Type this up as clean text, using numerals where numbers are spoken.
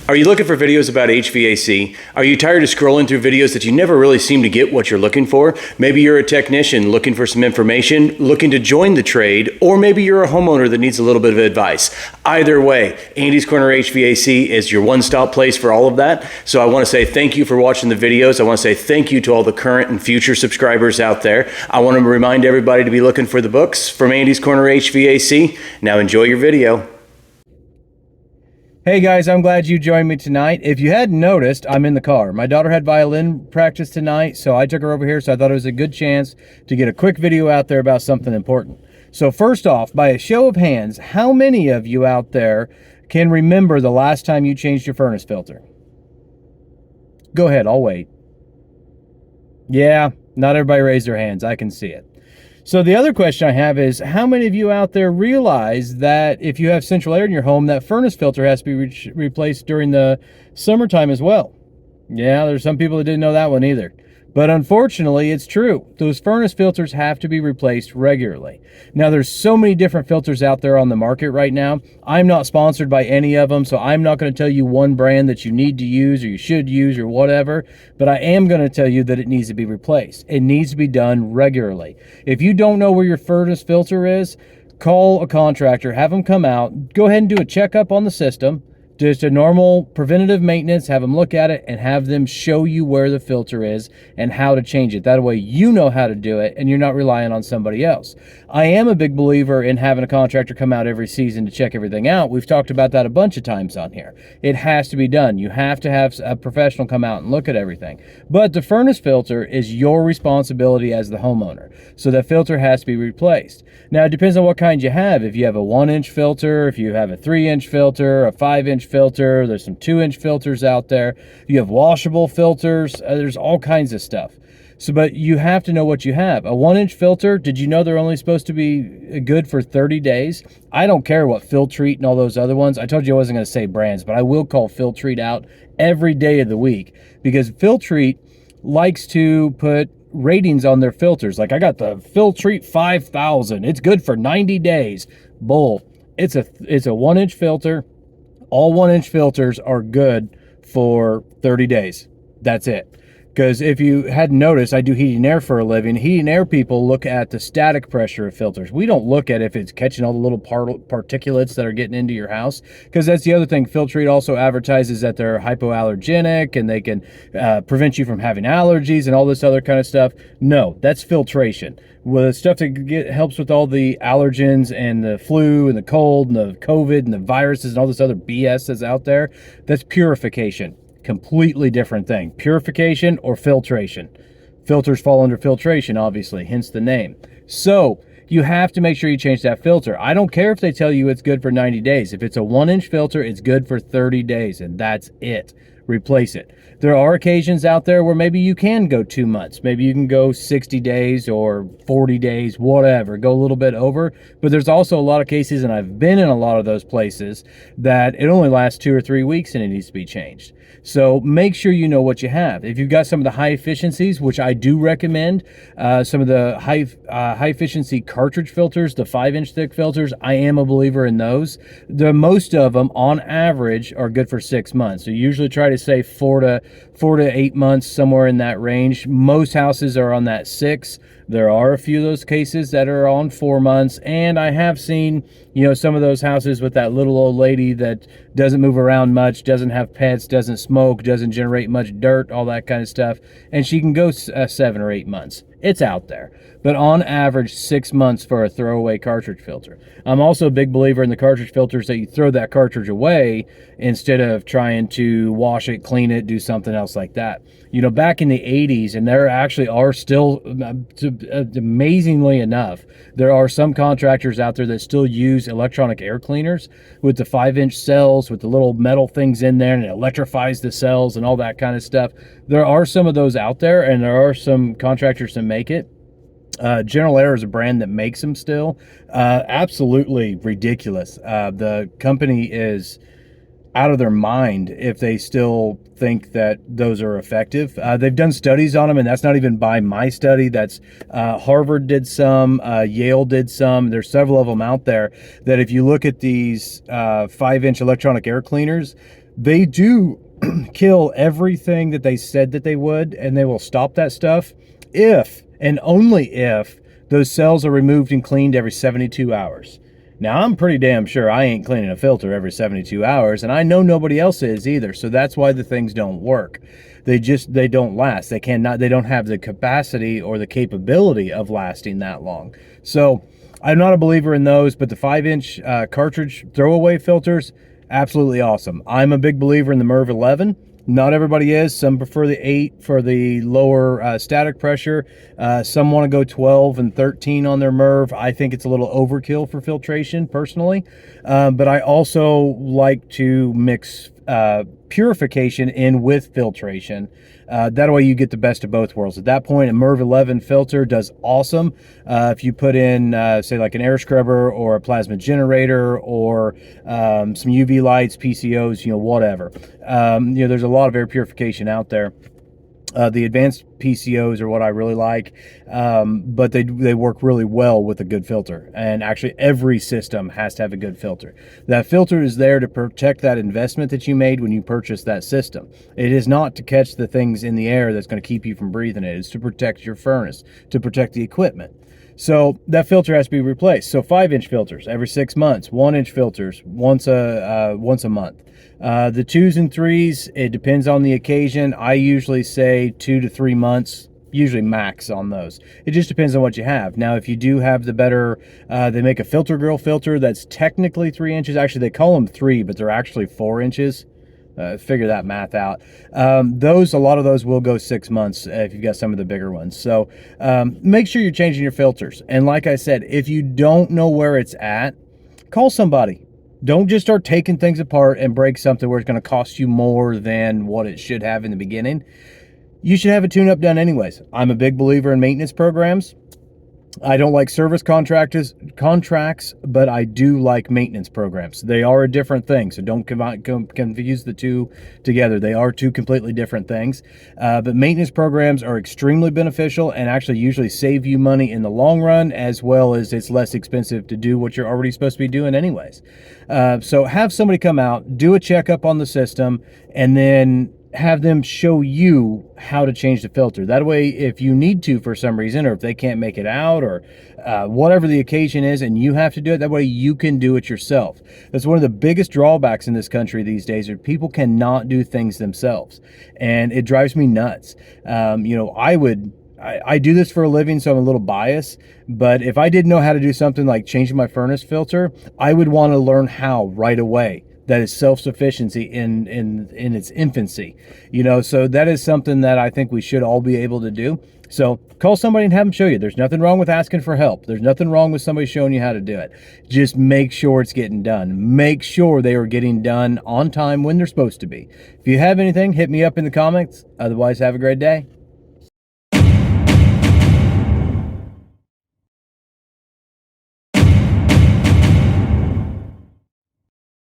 Are you looking for videos about HVAC? Are you tired of scrolling through videos that you never really seem to get what you're looking for? Maybe you're a technician looking for some information, looking to join the trade, or maybe you're a homeowner that needs a little bit of advice. Either way, Andy's Corner HVAC is your one-stop place for all of that. So I want to say thank you for watching the videos. I want to say thank you to all the current and future subscribers out there. I want to remind everybody to be looking for the books from Andy's Corner HVAC. Now enjoy your video. Hey guys, I'm glad you joined me tonight. If you hadn't noticed, I'm in the car. My daughter had violin practice tonight, so I took her over here, so I thought it was a good chance to get a quick video out there about something important. So first off, by a show of hands, how many of you out there can remember the last time you changed your furnace filter? Go ahead, I'll wait. Yeah, not everybody raised their hands. I can see it. So the other question I have is, how many of you out there realize that if you have central air in your home, that furnace filter has to be replaced during the summertime as well? Yeah, there's some people that didn't know that one either. But unfortunately, it's true. Those furnace filters have to be replaced regularly. Now, there's so many different filters out there on the market right now. I'm not sponsored by any of them, so I'm not going to tell you one brand that you need to use or you should use or whatever, but I am going to tell you that it needs to be replaced. It needs to be done regularly. If you don't know where your furnace filter is, call a contractor, have them come out, go ahead and do a checkup on the system. Just a normal preventative maintenance, have them look at it and have them show you where the filter is and how to change it. That way you know how to do it and you're not relying on somebody else. I am a big believer in having a contractor come out every season to check everything out. We've talked about that a bunch of times on here. It has to be done. You have to have a professional come out and look at everything. But the furnace filter is your responsibility as the homeowner. So that filter has to be replaced. Now, it depends on what kind you have. If you have a 1-inch filter, if you have a 3-inch filter, a 5-inch filter, there's some 2-inch filters out there. You have washable filters. There's all kinds of stuff. So, but you have to know what you have. A 1-inch filter, did you know they're only supposed to be good for 30 days? I don't care what Filtrete and all those other ones. I told you I wasn't going to say brands, but I will call Filtrete out every day of the week because Filtrete likes to put ratings on their filters. Like, I got the Filtrete 5000. It's good for 90 days. Bull. It's a 1-inch filter. All 1-inch filters are good for 30 days. That's it. Because if you hadn't noticed, I do heating and air for a living. Heating and air people look at the static pressure of filters. We don't look at if it's catching all the little particulates that are getting into your house. Because that's the other thing. Filtrete also advertises that they're hypoallergenic and they can prevent you from having allergies and all this other kind of stuff. No, that's filtration. Well, the stuff that helps with all the allergens and the flu and the cold and the COVID and the viruses and all this other BS that's out there, that's purification. Completely different thing. Purification or filtration. Filters fall under filtration, obviously, hence the name. So you have to make sure you change that filter. I don't care if they tell you it's good for 90 days. If it's a 1-inch filter, it's good for 30 days, and that's it. Replace it. There are occasions out there where maybe you can go 2 months. Maybe you can go 60 days or 40 days, whatever. Go a little bit over. But there's also a lot of cases, and I've been in a lot of those places, that it only lasts 2 or 3 weeks and it needs to be changed. So make sure you know what you have. If you've got some of the high efficiencies, which I do recommend, some of the high efficiency cartridge filters, the 5-inch thick filters, I am a believer in those. Most of them, on average, are good for 6 months. So usually try to say 4 to 8 months, somewhere in that range. Most houses are on that 6. There are a few of those cases that are on 4 months, and I have seen, some of those houses with that little old lady that doesn't move around much, doesn't have pets, doesn't smoke, doesn't generate much dirt, all that kind of stuff, and she can go 7 or 8 months. It's out there. But on average, 6 months for a throwaway cartridge filter. I'm also a big believer in the cartridge filters that you throw that cartridge away instead of trying to wash it, clean it, do something else like that. Back in the 80s, and there actually are still, amazingly enough, there are some contractors out there that still use electronic air cleaners with the 5-inch cells, with the little metal things in there, and it electrifies the cells and all that kind of stuff. There are some of those out there, and there are some contractors that make it. General Air is a brand that makes them still. Absolutely ridiculous. The company is out of their mind if they still think that those are effective. They've done studies on them, and that's not even by my study. That's Harvard did some, Yale did some. There's several of them out there that if you look at these 5-inch electronic air cleaners, They do kill everything that they said that they would, and they will stop that stuff if and only if those cells are removed and cleaned every 72 hours. Now, I'm pretty damn sure I ain't cleaning a filter every 72 hours, and I know nobody else is either, so that's why the things don't work. They don't last. They don't have the capacity or the capability of lasting that long. So I'm not a believer in those, but the 5-inch cartridge throwaway filters, absolutely awesome. I'm a big believer in the MERV 11. Not everybody is. Some prefer the 8 for the lower static pressure. Some want to go 12 and 13 on their MERV. I think it's a little overkill for filtration personally. But I also like to mix purification in with filtration. That way you get the best of both worlds. At that point, a MERV 11 filter does awesome. If you put in, say, like an air scrubber or a plasma generator or some UV lights, PCOs, whatever. There's a lot of air purification out there. The advanced PCOs are what I really like, but they work really well with a good filter. And actually, every system has to have a good filter. That filter is there to protect that investment that you made when you purchased that system. It is not to catch the things in the air that's going to keep you from breathing it. It's to protect your furnace, to protect the equipment. So that filter has to be replaced. So 5-inch filters every 6 months, 1-inch filters once a month. The 2s and 3s, it depends on the occasion. I usually say 2 to 3 months, usually max on those. It just depends on what you have. Now, if you do have the better, they make a filter grill filter that's technically 3 inches. Actually, they call them 3, but they're actually 4 inches. Figure that math out. A lot of those will go 6 months if you've got some of the bigger ones. So make sure you're changing your filters. And like I said, if you don't know where it's at, call somebody. Don't just start taking things apart and break something where it's going to cost you more than what it should have in the beginning. You should have a tune-up done anyways. I'm a big believer in maintenance programs. I don't like service contracts, but I do like maintenance programs. They are a different thing, so don't confuse the two together. They are two completely different things. But maintenance programs are extremely beneficial and actually usually save you money in the long run, as well as it's less expensive to do what you're already supposed to be doing anyways. So have somebody come out, do a checkup on the system, and then have them show you how to change the filter. That way, if you need to for some reason, or if they can't make it out, or whatever the occasion is, and you have to do it, that way you can do it yourself. That's one of the biggest drawbacks in this country these days, are people cannot do things themselves, and it drives me nuts. I do this for a living, so I'm a little biased, but if I didn't know how to do something like changing my furnace filter, I would want to learn how right away. That is self-sufficiency in its infancy, so that is something that I think we should all be able to do. So call somebody and have them show you. There's nothing wrong with asking for help. There's nothing wrong with somebody showing you how to do it. Just make sure it's getting done. Make sure they are getting done on time when they're supposed to be. If you have anything, hit me up in the comments. Otherwise, have a great day.